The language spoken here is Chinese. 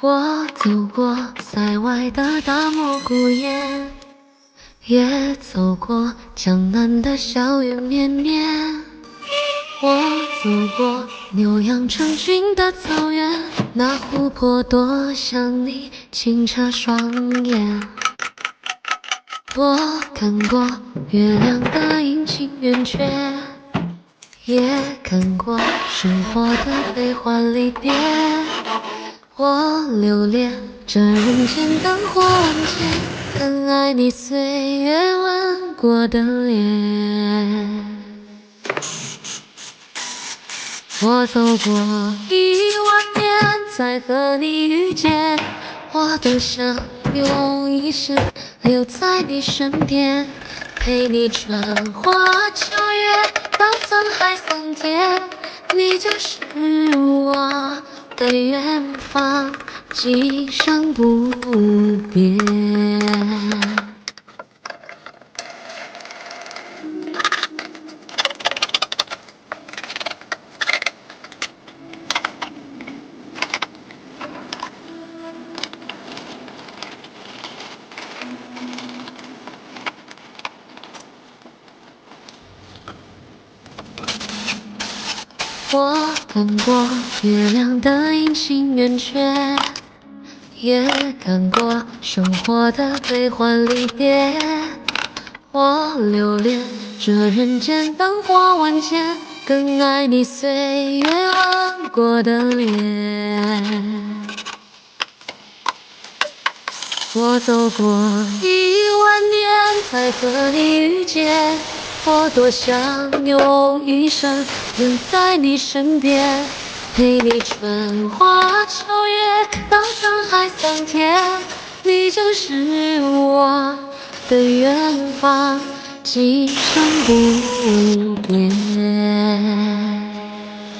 我走过塞外的大漠孤烟，也走过江南的校园绵绵。我走过牛羊成群的草原，那湖泊多像你清澈双眼。我看过月亮的阴晴圆缺，也看过生活的悲欢离别。我留恋这人间灯火万千，更爱你岁月吻过的脸。我走过1万年，才和你遇见。我多想用一生留在你身边，陪你穿花秋月，到沧海桑田。你就是我的远方，今生不变。我看过月亮的阴晴圆缺，也看过生活的悲欢离别。我留恋这人间灯火万千，更爱你岁月吻过的脸。我走过1万年，才和你遇见。我多想用一生留在你身边，陪你春花秋月，到沧海桑田。你就是我的远方，今生不变。